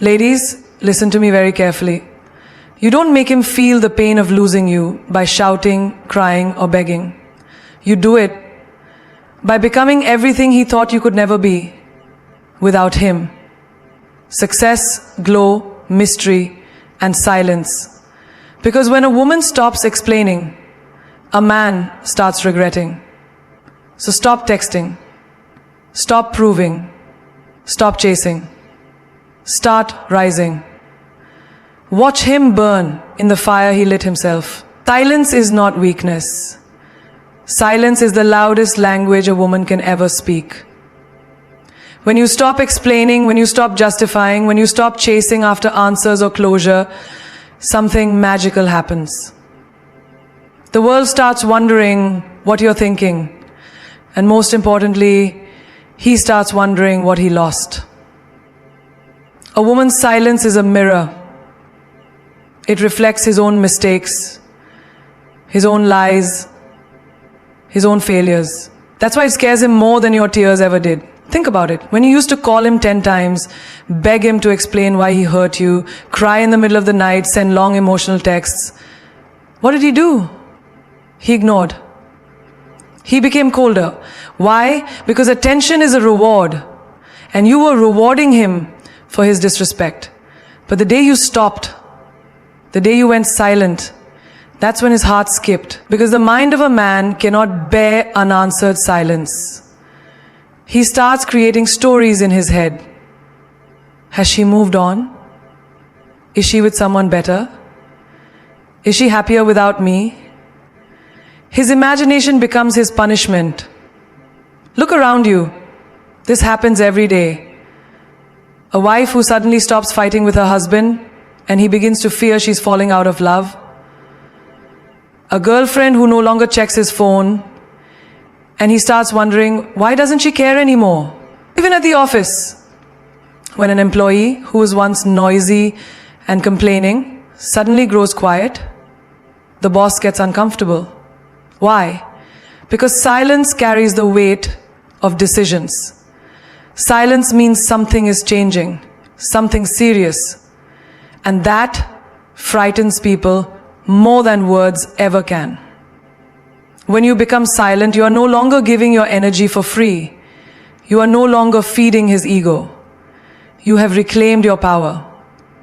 Ladies, listen to me very carefully. You don't make him feel the pain of losing you by shouting, crying, or begging. You do it by becoming everything he thought you could never be without him. Success, glow, mystery, and silence. Because when a woman stops explaining, a man starts regretting. So stop texting. Stop proving. Stop chasing. Start rising. Watch him burn in the fire he lit himself. Silence is not weakness. Silence is the loudest language a woman can ever speak. When you stop explaining, when you stop justifying, when you stop chasing after answers or closure, something magical happens. The world starts wondering what you're thinking. And most importantly, he starts wondering what he lost. A woman's silence is a mirror. It reflects his own mistakes, his own lies, his own failures. That's why it scares him more than your tears ever did. Think about it. When you used to call him 10 times, beg him to explain why he hurt you, cry in the middle of the night, send long emotional texts, what did he do? He ignored. He became colder. Why? Because attention is a reward, and you were rewarding him for his disrespect. But the day you stopped, the day you went silent, that's when his heart skipped. Because the mind of a man cannot bear unanswered silence. He starts creating stories in his head. Has she moved on? Is she with someone better? Is she happier without me? His imagination becomes his punishment. Look around you. This happens every day. A wife who suddenly stops fighting with her husband and he begins to fear she's falling out of love. A girlfriend who no longer checks his phone and he starts wondering, why doesn't she care anymore? Even at the office, when an employee who was once noisy and complaining suddenly grows quiet, the boss gets uncomfortable. Why? Because silence carries the weight of decisions. Silence means something is changing, something serious. And that frightens people more than words ever can. When you become silent, you are no longer giving your energy for free. You are no longer feeding his ego. You have reclaimed your power.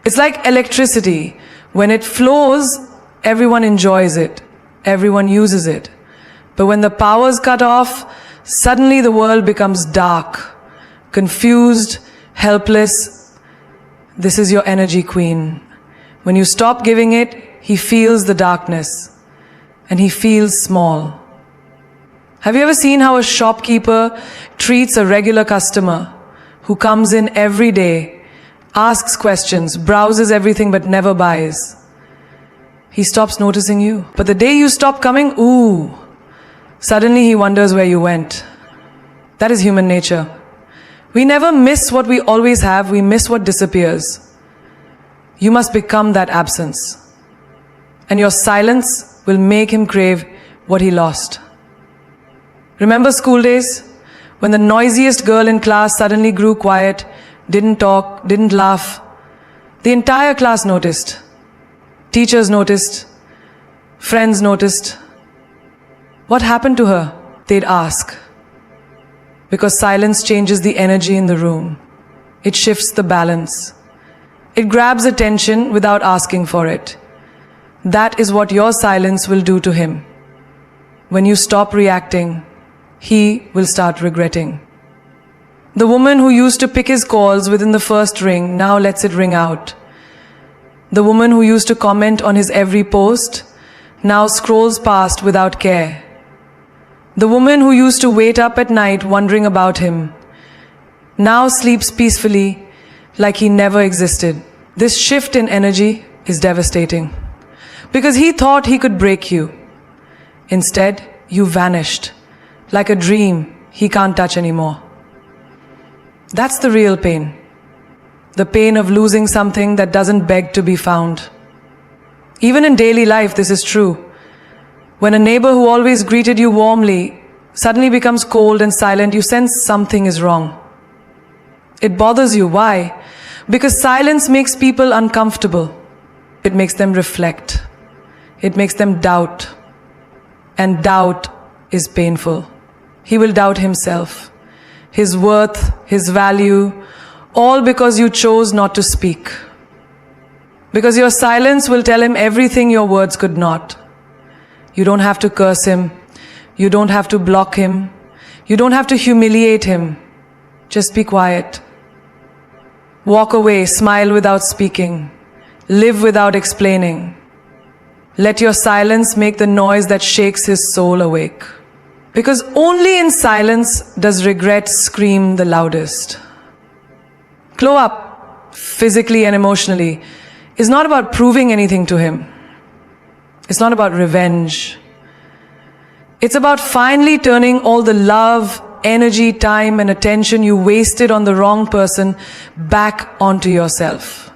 It's like electricity. When it flows, everyone enjoys it. Everyone uses it. But when the power's cut off, suddenly the world becomes dark, confused, helpless. This is your energy queen. When you stop giving it, he feels the darkness and he feels small. Have you ever seen how a shopkeeper treats a regular customer who comes in every day, asks questions, browses everything but never buys? He stops noticing you. But the day you stop coming, suddenly he wonders where you went. That is human nature. We never miss what we always have, we miss what disappears. You must become that absence. And your silence will make him crave what he lost. Remember school days? When the noisiest girl in class suddenly grew quiet, didn't talk, didn't laugh. The entire class noticed. Teachers noticed. Friends noticed. What happened to her? They'd ask. Because silence changes the energy in the room. It shifts the balance. It grabs attention without asking for it. That is what your silence will do to him. When you stop reacting, he will start regretting. The woman who used to pick his calls within the first ring now lets it ring out. The woman who used to comment on his every post now scrolls past without care. The woman who used to wait up at night wondering about him now sleeps peacefully like he never existed. This shift in energy is devastating because he thought he could break you. Instead, you vanished like a dream he can't touch anymore. That's the real pain. The pain of losing something that doesn't beg to be found. Even in daily life, this is true. When a neighbor who always greeted you warmly suddenly becomes cold and silent, you sense something is wrong. It bothers you. Why? Because silence makes people uncomfortable. It makes them reflect. It makes them doubt. And doubt is painful. He will doubt himself, his worth, his value, all because you chose not to speak. Because your silence will tell him everything your words could not. You don't have to curse him. You don't have to block him. You don't have to humiliate him. Just be quiet. Walk away, smile without speaking. Live without explaining. Let your silence make the noise that shakes his soul awake. Because only in silence does regret scream the loudest. Glow up, physically and emotionally, is not about proving anything to him. It's not about revenge. It's about finally turning all the love, energy, time, and attention you wasted on the wrong person back onto yourself.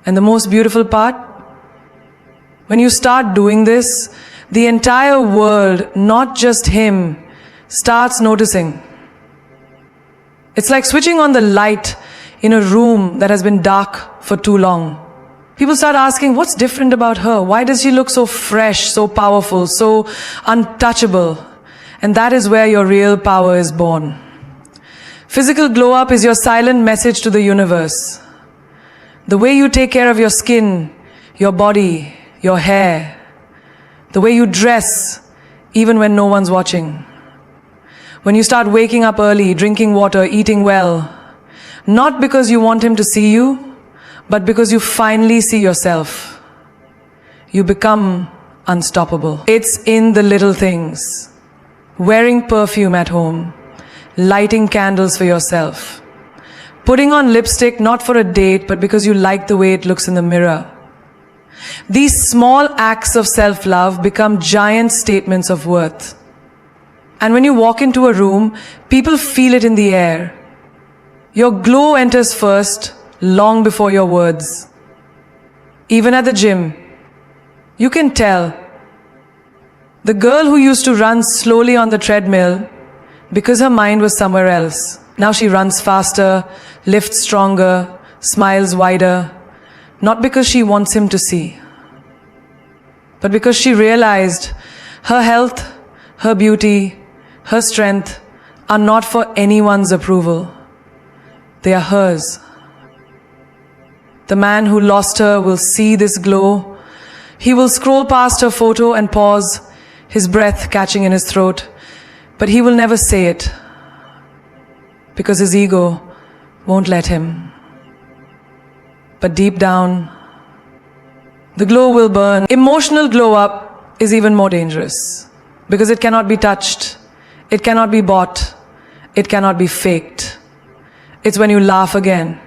And the most beautiful part, when you start doing this, the entire world, not just him, starts noticing. It's like switching on the light in a room that has been dark for too long. People start asking, what's different about her? Why does she look so fresh, so powerful, so untouchable? And that is where your real power is born. Physical glow up is your silent message to the universe. The way you take care of your skin, your body, your hair, the way you dress, even when no one's watching. When you start waking up early, drinking water, eating well, not because you want him to see you, but because you finally see yourself. You become unstoppable. It's in the little things. Wearing perfume at home, lighting candles for yourself, putting on lipstick not for a date, but because you like the way it looks in the mirror. These small acts of self-love become giant statements of worth. And when you walk into a room, people feel it in the air. Your glow enters first, long before your words. Even at the gym, you can tell. The girl who used to run slowly on the treadmill because her mind was somewhere else. Now she runs faster, lifts stronger, smiles wider, not because she wants him to see, but because she realized her health, her beauty, her strength are not for anyone's approval. They are hers. The man who lost her will see this glow. He will scroll past her photo and pause, his breath catching in his throat, but he will never say it because his ego won't let him. But deep down, the glow will burn. Emotional glow up is even more dangerous because it cannot be touched, it cannot be bought, it cannot be faked. It's when you laugh again,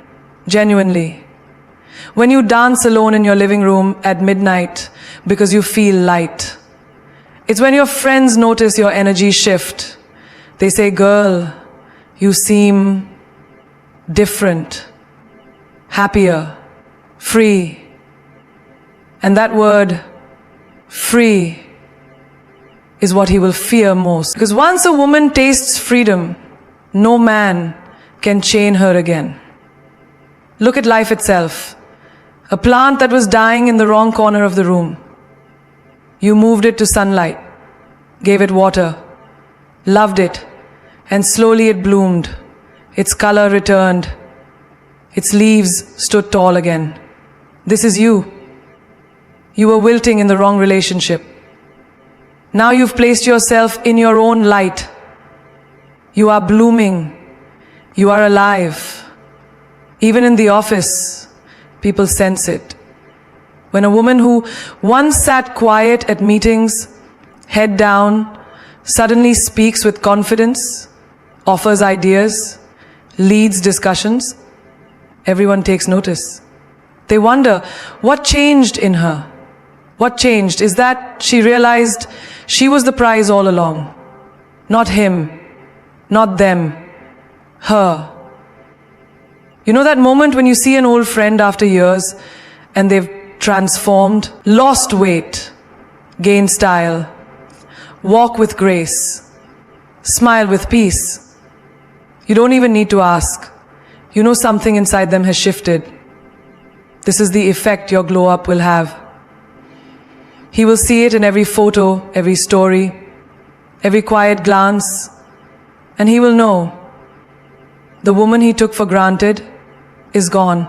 genuinely. When you dance alone in your living room at midnight because you feel light. It's when your friends notice your energy shift. They say, girl, you seem different, happier, free. And that word, free, is what he will fear most. Because once a woman tastes freedom, no man can chain her again. Look at life itself. A plant that was dying in the wrong corner of the room. You moved it to sunlight, gave it water, loved it, and slowly it bloomed. Its color returned. Its leaves stood tall again. This is you. You were wilting in the wrong relationship. Now you've placed yourself in your own light. You are blooming. You are alive. Even in the office, people sense it. When a woman who once sat quiet at meetings, head down, suddenly speaks with confidence, offers ideas, leads discussions, everyone takes notice. They wonder, what changed in her? What changed? Is that she realized she was the prize all along? Not him, not them, her. You know that moment when you see an old friend after years and they've transformed, lost weight, gained style, walk with grace, smile with peace. You don't even need to ask. you know something inside them has shifted. This is the effect your glow up will have. He will see it in every photo, every story, every quiet glance, and he will know the woman he took for granted is gone.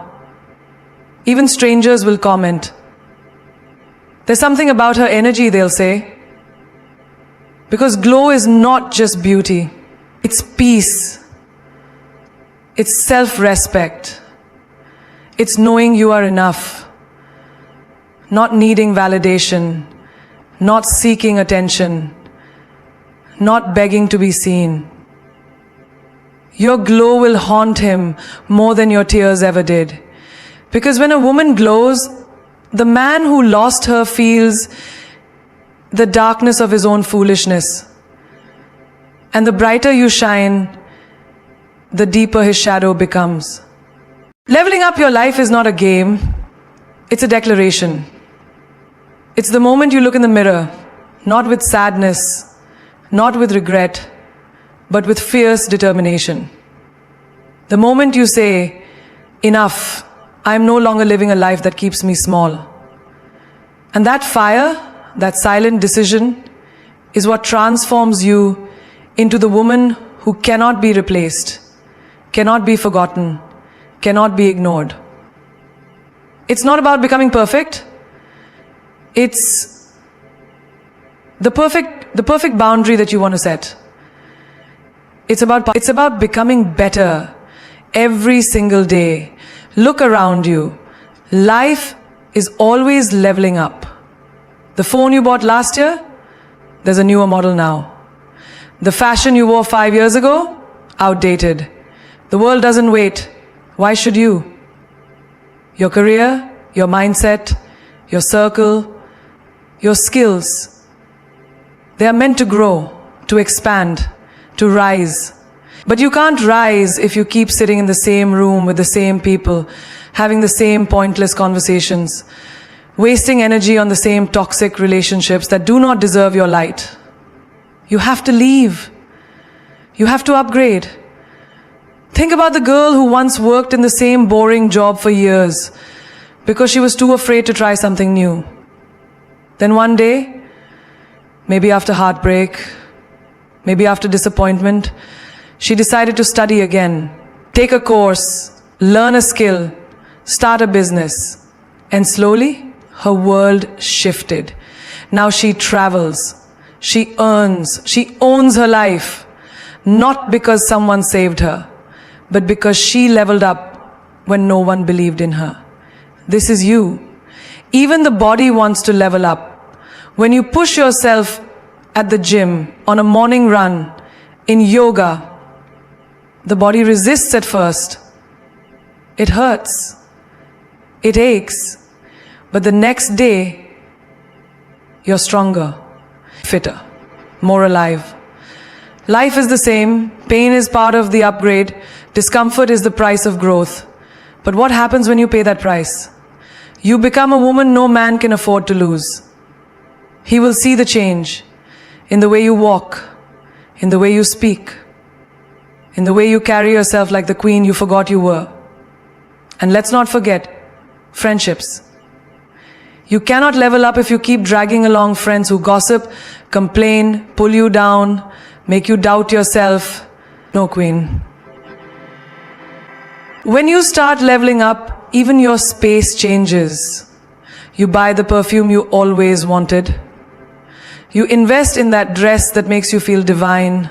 Even strangers will comment. There's something about her energy, they'll say. Because glow is not just beauty, it's peace. It's self-respect. It's knowing you are enough. Not needing validation. Not seeking attention. Not begging to be seen. Your glow will haunt him more than your tears ever did. Because when a woman glows, the man who lost her feels the darkness of his own foolishness. And the brighter you shine, the deeper his shadow becomes. Leveling up your life is not a game, it's a declaration. It's the moment you look in the mirror, not with sadness, not with regret, but with fierce determination. The moment you say, enough, I am no longer living a life that keeps me small. And that fire, that silent decision, is what transforms you into the woman who cannot be replaced, cannot be forgotten, cannot be ignored. It's not about becoming perfect. It's the perfect boundary that you want to set. It's about becoming better every single day. Look around you. Life is always leveling up. The phone you bought last year, there's a newer model now. The fashion you wore 5 years ago, outdated. The world doesn't wait. Why should you? Your career, your mindset, your circle, your skills, they are meant to grow, to expand, to rise. But you can't rise if you keep sitting in the same room with the same people, having the same pointless conversations, wasting energy on the same toxic relationships that do not deserve your light. You have to leave. You have to upgrade. Think about the girl who once worked in the same boring job for years because she was too afraid to try something new. Then one day, maybe after heartbreak, maybe after disappointment, she decided to study again, take a course, learn a skill, start a business. And slowly, her world shifted. Now she travels, she earns, she owns her life. Not because someone saved her, but because she leveled up when no one believed in her. This is you. Even the body wants to level up. When you push yourself at the gym, on a morning run, in yoga, the body resists at first. It hurts. It aches. But the next day, you're stronger, fitter, more alive. Life is the same. Pain is part of the upgrade. Discomfort is the price of growth. But what happens when you pay that price? You become a woman no man can afford to lose. He will see the change in the way you walk, in the way you speak, in the way you carry yourself like the queen you forgot you were. And let's not forget, friendships. You cannot level up if you keep dragging along friends who gossip, complain, pull you down, make you doubt yourself. No, queen. When you start leveling up, even your space changes. You buy the perfume you always wanted. You invest in that dress that makes you feel divine.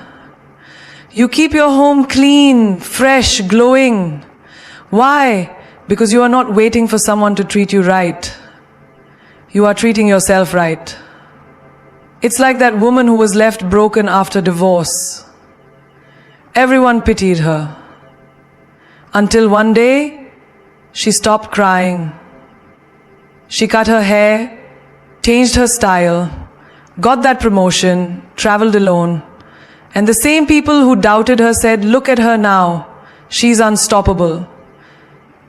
You keep your home clean, fresh, glowing. Why? Because you are not waiting for someone to treat you right. You are treating yourself right. It's like that woman who was left broken after divorce. Everyone pitied her. Until one day, she stopped crying. She cut her hair, changed her style, got that promotion, traveled alone. And the same people who doubted her said, look at her now. She's unstoppable.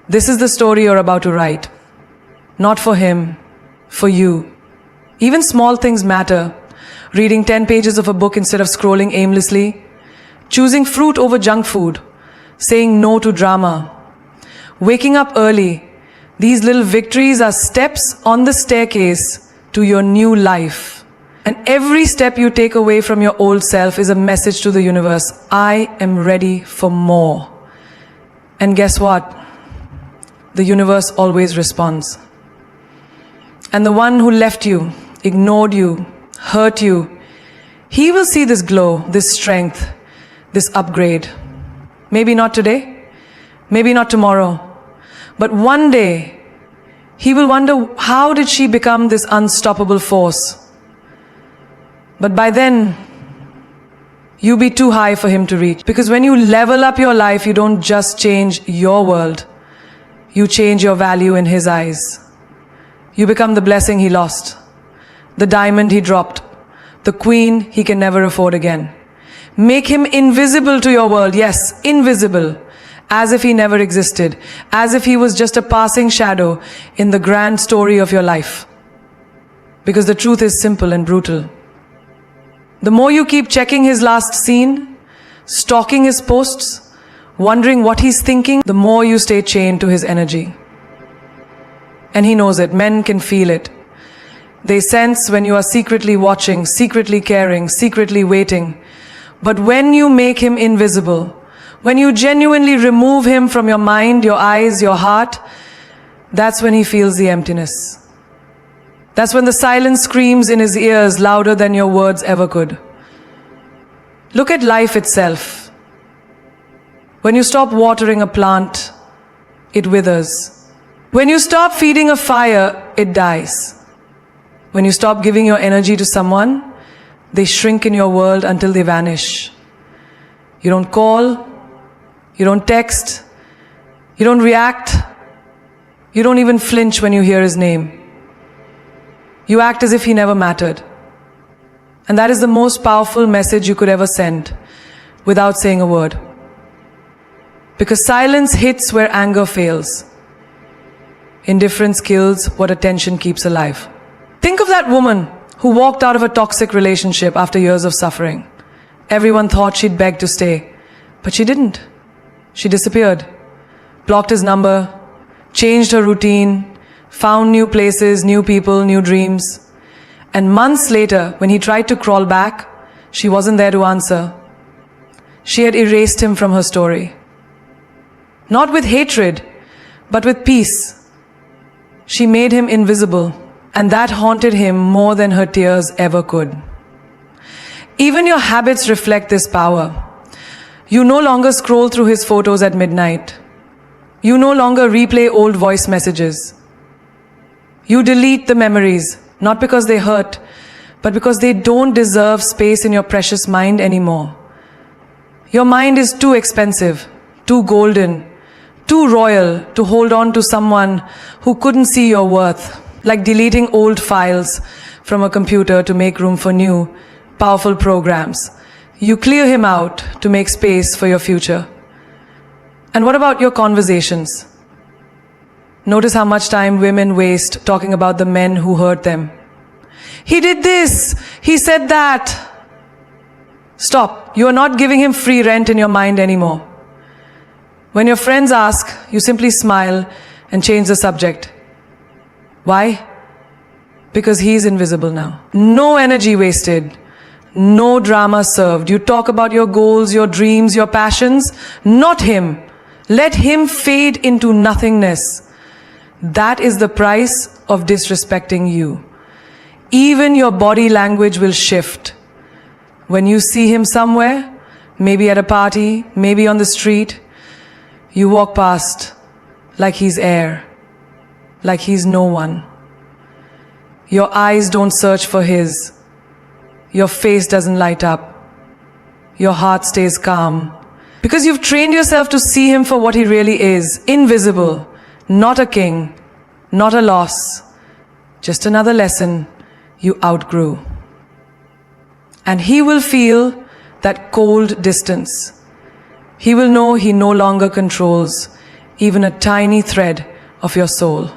This is the story you're about to write. Not for him, for you. Even small things matter. Reading 10 pages of a book instead of scrolling aimlessly. Choosing fruit over junk food. Saying no to drama. waking up early. These little victories are steps on the staircase to your new life. And every step you take away from your old self is a message to the universe. I am ready for more. And guess what? The universe always responds. And the one who left you, ignored you, hurt you, he will see this glow, this strength, this upgrade. Maybe not today, maybe not tomorrow, but one day he will wonder, how did she become this unstoppable force? But by then, you'll be too high for him to reach. Because when you level up your life, you don't just change your world, you change your value in his eyes. You become the blessing he lost, the diamond he dropped, the queen he can never afford again. Make him invisible to your world. Yes, invisible. As if he never existed. As if he was just a passing shadow in the grand story of your life. Because the truth is simple and brutal. The more you keep checking his last scene, stalking his posts, wondering what he's thinking, the more you stay chained to his energy. And he knows it. Men can feel it. They sense when you are secretly watching, secretly caring, secretly waiting. But when you make him invisible, when you genuinely remove him from your mind, your eyes, your heart, that's when he feels the emptiness. That's when the silence screams in his ears louder than your words ever could. Look at life itself. When you stop watering a plant, it withers. When you stop feeding a fire, it dies. When you stop giving your energy to someone, they shrink in your world until they vanish. You don't call, you don't text, you don't react, you don't even flinch when you hear his name. You act as if he never mattered. And that is the most powerful message you could ever send without saying a word. Because silence hits where anger fails. Indifference kills what attention keeps alive. Think of that woman who walked out of a toxic relationship after years of suffering. Everyone thought she'd beg to stay, but she didn't. She disappeared, blocked his number, changed her routine, found new places, new people, new dreams. And months later, when he tried to crawl back, she wasn't there to answer. She had erased him from her story. Not with hatred, but with peace. She made him invisible, and that haunted him more than her tears ever could. Even your habits reflect this power. You no longer scroll through his photos at midnight. You no longer replay old voice messages. You delete the memories, not because they hurt, but because they don't deserve space in your precious mind anymore. Your mind is too expensive, too golden, too royal to hold on to someone who couldn't see your worth, like deleting old files from a computer to make room for new, powerful programs. You clear him out to make space for your future. And what about your conversations? Notice how much time women waste talking about the men who hurt them. He did this, he said that. Stop. You are not giving him free rent in your mind anymore. When your friends ask, you simply smile and change the subject. Why? Because he's invisible now. No energy wasted. No drama served. You talk about your goals, your dreams, your passions, not him. Let him fade into nothingness. That is the price of disrespecting you. Even your body language will shift. When you see him somewhere, maybe at a party, maybe on the street, you walk past like he's air, like he's no one. Your eyes don't search for his. Your face doesn't light up. Your heart stays calm. Because you've trained yourself to see him for what he really is, invisible. Not a king, not a loss, just another lesson you outgrew. And he will feel that cold distance. He will know he no longer controls even a tiny thread of your soul.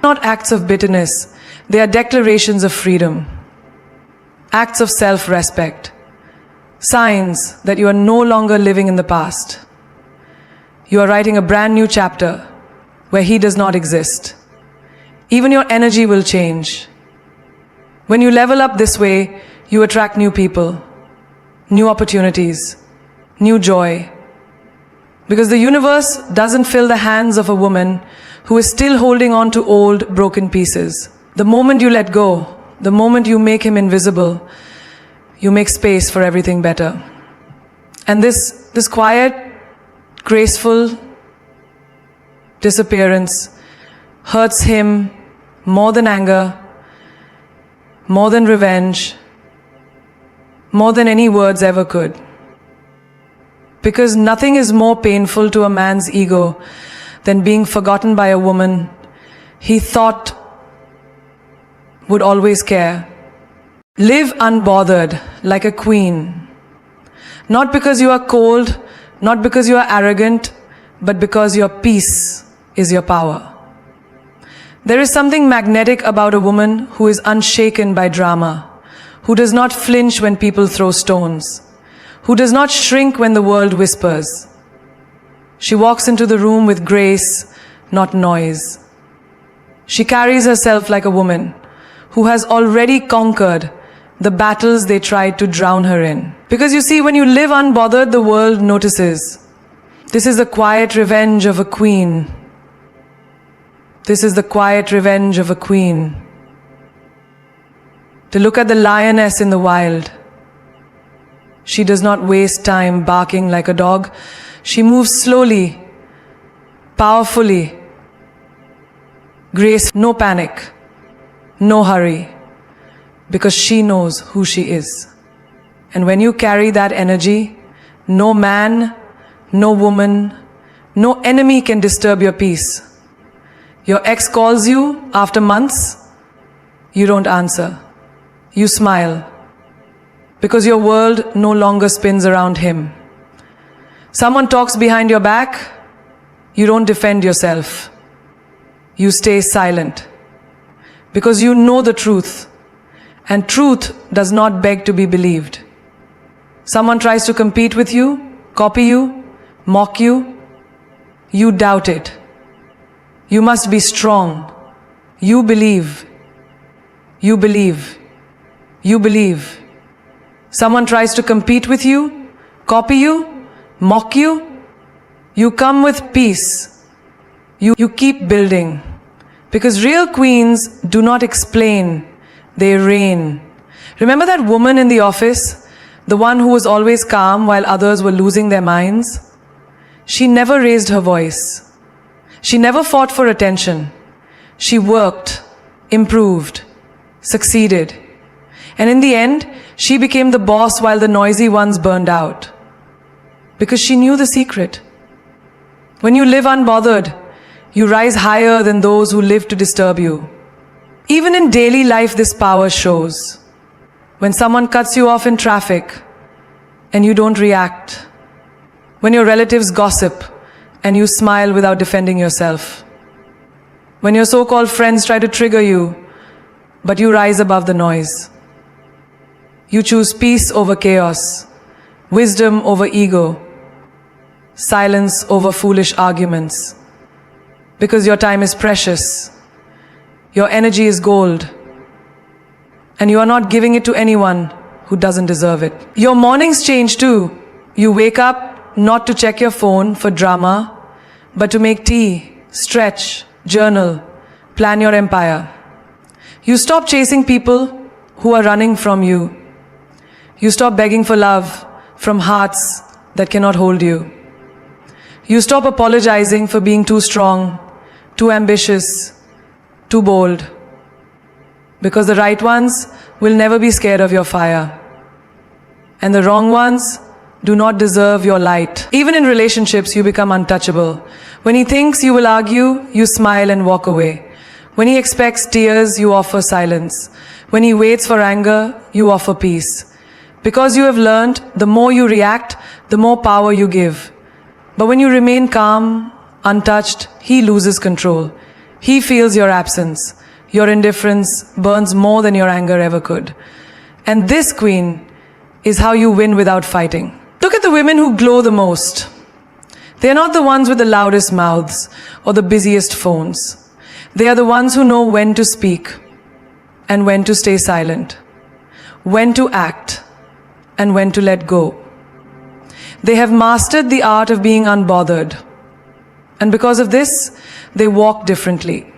Not acts of bitterness, they are declarations of freedom. Acts of self-respect. Signs that you are no longer living in the past. you are writing a brand new chapter where he does not exist. Even your energy will change. When you level up this way, you attract new people, new opportunities, new joy. Because the universe doesn't fill the hands of a woman who is still holding on to old, broken pieces. The moment you let go, the moment you make him invisible, you make space for everything better. And this quiet, graceful disappearance hurts him more than anger, more than revenge, more than any words ever could. Because nothing is more painful to a man's ego than being forgotten by a woman he thought would always care. Live unbothered like a queen. Not because you are cold, not because you are arrogant, but because your peace is your power. There is something magnetic about a woman who is unshaken by drama, who does not flinch when people throw stones, who does not shrink when the world whispers. She walks into the room with grace, not noise. She carries herself like a woman who has already conquered the battles they tried to drown her in. Because you see, when you live unbothered, the world notices. This is the quiet revenge of a queen. This is the quiet revenge of a queen. To look at the lioness in the wild. She does not waste time barking like a dog. She moves slowly, powerfully, grace, no panic, no hurry, because she knows who she is. And when you carry that energy, no man, no woman, no enemy can disturb your peace. Your ex calls you after months, you don't answer. You smile, because your world no longer spins around him. Someone talks behind your back, you don't defend yourself. You stay silent, because you know the truth, and truth does not beg to be believed. Someone tries to compete with you, copy you, mock you, you doubt it. You must be strong. You believe. You believe. You believe. Someone tries to compete with you, copy you, mock you, you come with peace. You keep building. Because real queens do not explain, they reign. Remember that woman in the office, the one who was always calm while others were losing their minds? She never raised her voice. She never fought for attention. She worked, improved, succeeded. And in the end, she became the boss while the noisy ones burned out. Because she knew the secret. When you live unbothered, you rise higher than those who live to disturb you. Even in daily life, this power shows. When someone cuts you off in traffic and you don't react. When your relatives gossip and you smile without defending yourself. When your so-called friends try to trigger you, but you rise above the noise. You choose peace over chaos, wisdom over ego, silence over foolish arguments. Because your time is precious, your energy is gold, and you are not giving it to anyone who doesn't deserve it. Your mornings change too. You wake up not to check your phone for drama, but to make tea, stretch, journal, plan your empire. You stop chasing people who are running from you. You stop begging for love from hearts that cannot hold you. You stop apologizing for being too strong, too ambitious, too bold. Because the right ones will never be scared of your fire. And the wrong ones do not deserve your light. Even in relationships, you become untouchable. When he thinks you will argue, you smile and walk away. When he expects tears, you offer silence. When he waits for anger, you offer peace. Because you have learned, the more you react, the more power you give. But when you remain calm, untouched, he loses control. He feels your absence. Your indifference burns more than your anger ever could. And this, queen, is how you win without fighting. Look at the women who glow the most. They are not the ones with the loudest mouths or the busiest phones. They are the ones who know when to speak and when to stay silent, when to act and when to let go. They have mastered the art of being unbothered. And because of this, they walk differently.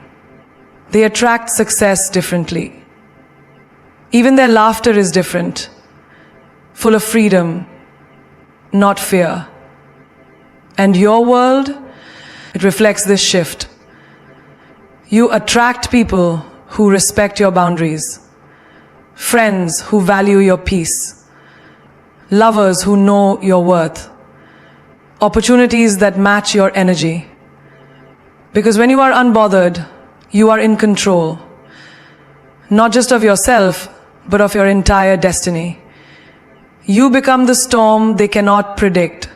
They attract success differently. Even their laughter is different, full of freedom, not fear. And your world, it reflects this shift. You attract people who respect your boundaries, friends who value your peace, lovers who know your worth, opportunities that match your energy. Because when you are unbothered, you are in control, not just of yourself, but of your entire destiny. You become the storm they cannot predict,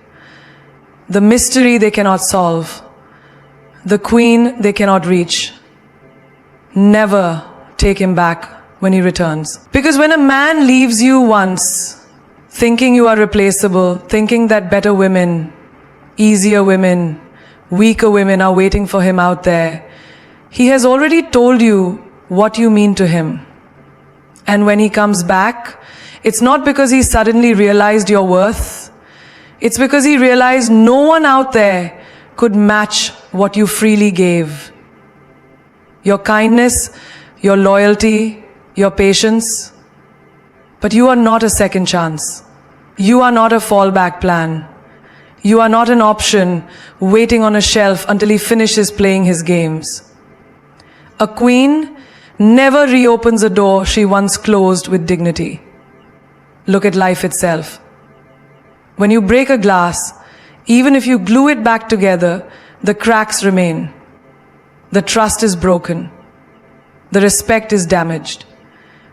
the mystery they cannot solve, the queen they cannot reach. Never take him back when he returns. Because when a man leaves you once, thinking you are replaceable, thinking that better women, easier women, weaker women are waiting for him out there, he has already told you what you mean to him. And when he comes back, it's not because he suddenly realized your worth. It's because he realized no one out there could match what you freely gave. Your kindness, your loyalty, your patience. But you are not a second chance. You are not a fallback plan. You are not an option waiting on a shelf until he finishes playing his games. A queen never reopens a door she once closed with dignity. Look at life itself. When you break a glass, even if you glue it back together, the cracks remain. The trust is broken. The respect is damaged.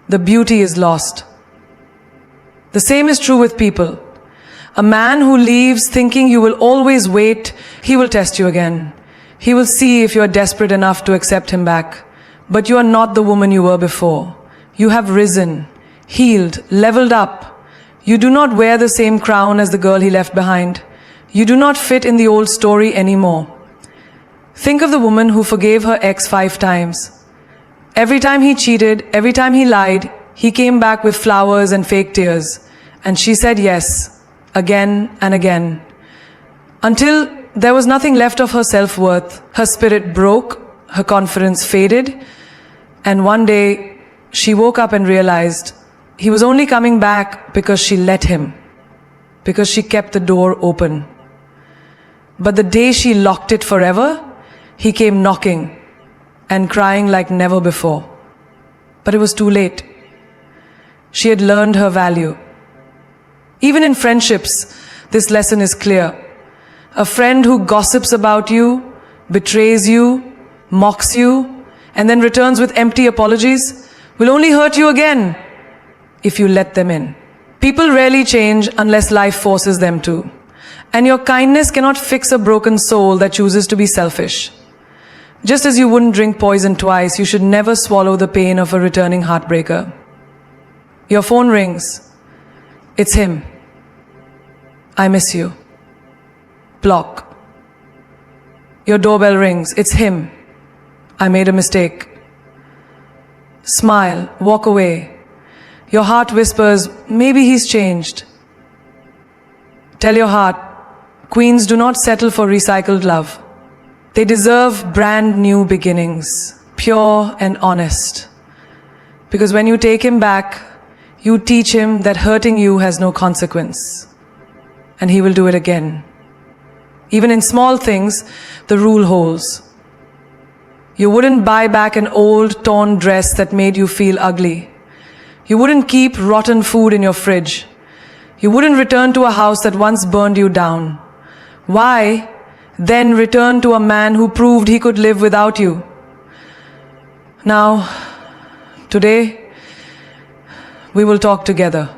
The beauty is lost. The same is true with people. A man who leaves thinking you will always wait, he will test you again. He will see if you are desperate enough to accept him back. But you are not the woman you were before. You have risen, healed, leveled up. You do not wear the same crown as the girl he left behind. You do not fit in the old story anymore. Think of the woman who forgave her ex 5 times. Every time he cheated, every time he lied, he came back with flowers and fake tears. And she said yes, again and again. Until there was nothing left of her self-worth. Her spirit broke, her confidence faded, and one day she woke up and realized he was only coming back because she let him, because she kept the door open. But the day she locked it forever, he came knocking and crying like never before. But it was too late. She had learned her value. Even in friendships, this lesson is clear. A friend who gossips about you, betrays you, mocks you, and then returns with empty apologies will only hurt you again if you let them in. People rarely change unless life forces them to. And your kindness cannot fix a broken soul that chooses to be selfish. Just as you wouldn't drink poison twice, you should never swallow the pain of a returning heartbreaker. Your phone rings. It's him. I miss you. Block. Your doorbell rings. It's him. I made a mistake. Smile. Walk away. Your heart whispers, maybe he's changed. Tell your heart, queens do not settle for recycled love. They deserve brand new beginnings, pure and honest. Because when you take him back, you teach him that hurting you has no consequence. And he will do it again. Even in small things, the rule holds. You wouldn't buy back an old, torn dress that made you feel ugly. You wouldn't keep rotten food in your fridge. You wouldn't return to a house that once burned you down. Why then return to a man who proved he could live without you? Now, today, we will talk together.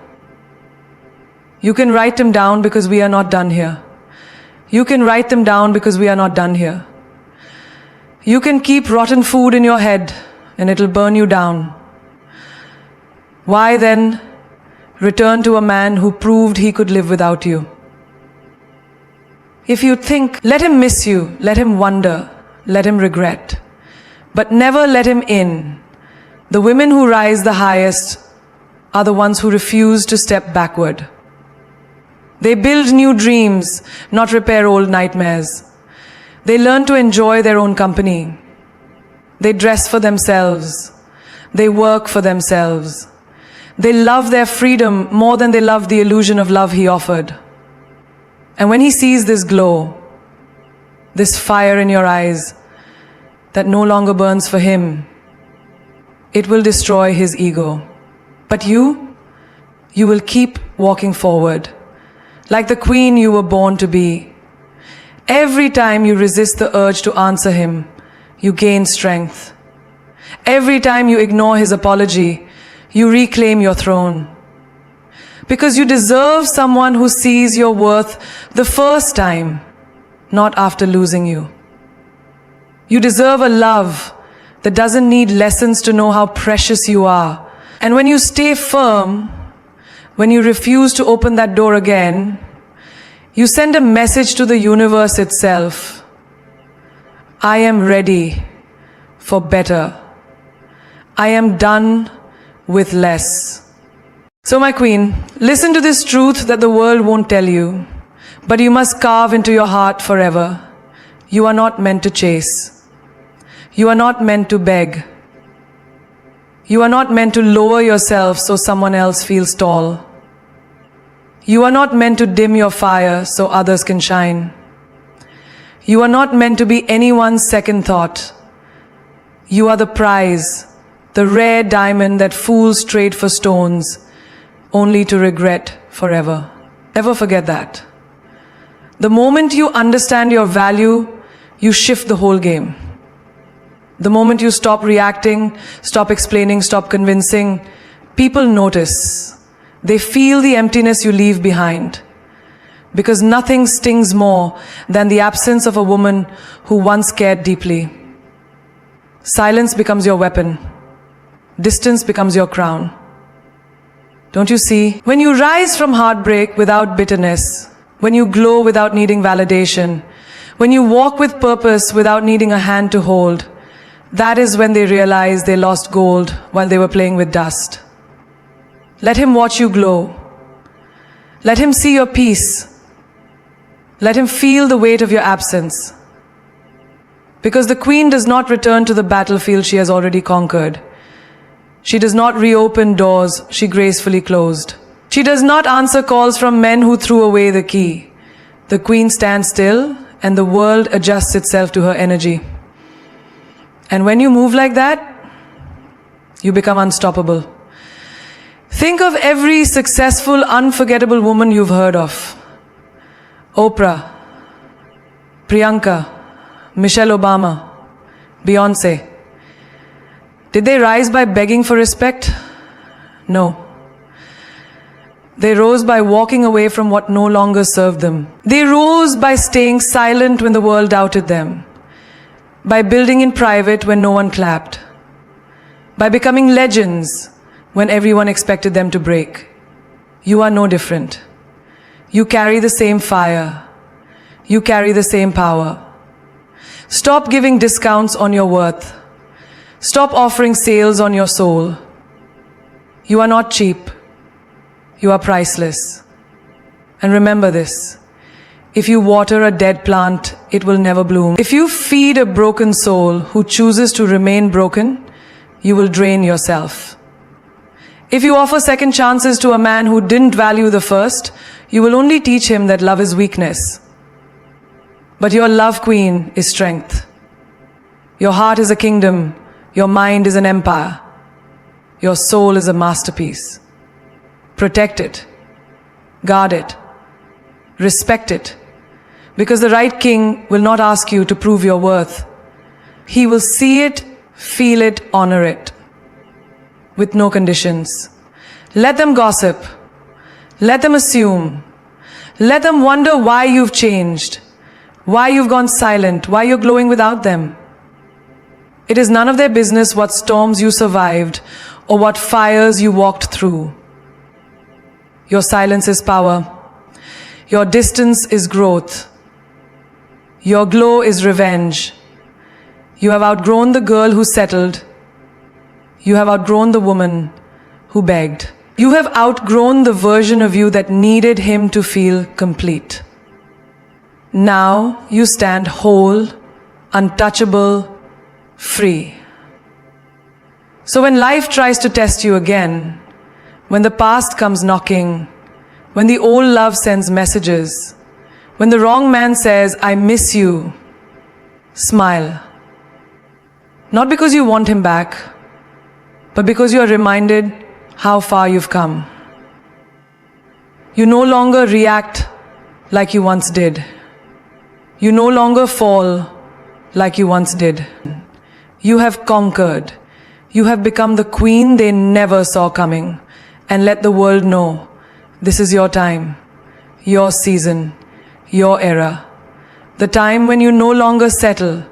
You can write them down because we are not done here. You can write them down because we are not done here. You can keep rotten food in your head and it'll burn you down. Why then return to a man who proved he could live without you? If you think, let him miss you, let him wonder, let him regret, but never let him in. The women who rise the highest are the ones who refuse to step backward. They build new dreams, not repair old nightmares. They learn to enjoy their own company. They dress for themselves. They work for themselves. They love their freedom more than they love the illusion of love he offered. And when he sees this glow, this fire in your eyes that no longer burns for him, it will destroy his ego. But you will keep walking forward, like the queen you were born to be. Every time you resist the urge to answer him, you gain strength. Every time you ignore his apology, you reclaim your throne. Because you deserve someone who sees your worth the first time, not after losing you. You deserve a love that doesn't need lessons to know how precious you are. And when you stay firm, when you refuse to open that door again, you send a message to the universe itself. I am ready for better. I am done with less. So my queen, listen to this truth that the world won't tell you, but you must carve into your heart forever. You are not meant to chase. You are not meant to beg. You are not meant to lower yourself so someone else feels tall. You are not meant to dim your fire so others can shine. You are not meant to be anyone's second thought. You are the prize, the rare diamond that fools trade for stones, only to regret forever. Never forget that. The moment you understand your value, you shift the whole game. The moment you stop reacting, stop explaining, stop convincing, people notice. They feel the emptiness you leave behind. Because nothing stings more than the absence of a woman who once cared deeply. Silence becomes your weapon. Distance becomes your crown. Don't you see? When you rise from heartbreak without bitterness, when you glow without needing validation, when you walk with purpose without needing a hand to hold, that is when they realize they lost gold while they were playing with dust. Let him watch you glow. Let him see your peace. Let him feel the weight of your absence. Because the queen does not return to the battlefield she has already conquered. She does not reopen doors she gracefully closed. She does not answer calls from men who threw away the key. The queen stands still and the world adjusts itself to her energy. And when you move like that, you become unstoppable. Think of every successful, unforgettable woman you've heard of. Oprah, Priyanka, Michelle Obama, Beyonce. Did they rise by begging for respect? No. They rose by walking away from what no longer served them. They rose by staying silent when the world doubted them. By building in private when no one clapped. By becoming legends when everyone expected them to break. You are no different. You carry the same fire. You carry the same power. Stop giving discounts on your worth. Stop offering sales on your soul. You are not cheap. You are priceless. And remember this. If you water a dead plant, it will never bloom. If you feed a broken soul who chooses to remain broken, you will drain yourself. If you offer second chances to a man who didn't value the first, you will only teach him that love is weakness. But your love queen is strength. Your heart is a kingdom. Your mind is an empire. Your soul is a masterpiece. Protect it. Guard it. Respect it. Because the right king will not ask you to prove your worth. He will see it, feel it, honor it. With no conditions. Let them gossip. Let them assume. Let them wonder why you've changed. Why you've gone silent. Why you're glowing without them. It is none of their business what storms you survived or what fires you walked through. Your silence is power. Your distance is growth. Your glow is revenge. You have outgrown the girl who settled. You have outgrown the woman who begged. You have outgrown the version of you that needed him to feel complete. Now you stand whole, untouchable, free. So when life tries to test you again, when the past comes knocking, when the old love sends messages, when the wrong man says, I miss you, smile. Not because you want him back, but because you are reminded how far you've come. You no longer react like you once did. You no longer fall like you once did. You have conquered. You have become the queen they never saw coming, and let the world know this is your time, your season, your era. The time when you no longer settle.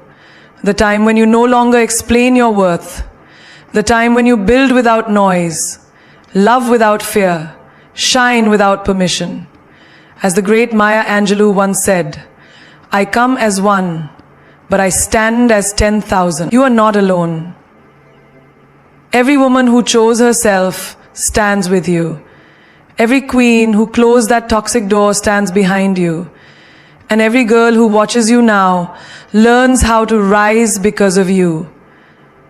The time when you no longer explain your worth. The time when you build without noise, love without fear, shine without permission. As the great Maya Angelou once said, I come as one, but I stand as 10,000. You are not alone. Every woman who chose herself stands with you. Every queen who closed that toxic door stands behind you. And every girl who watches you now learns how to rise because of you.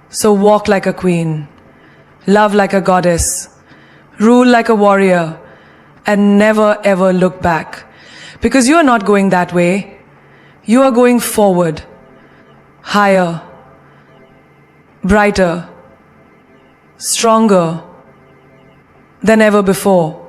So walk like a queen, love like a goddess, rule like a warrior, and never ever look back. Because you are not going that way. You are going forward, higher, brighter, stronger than ever before.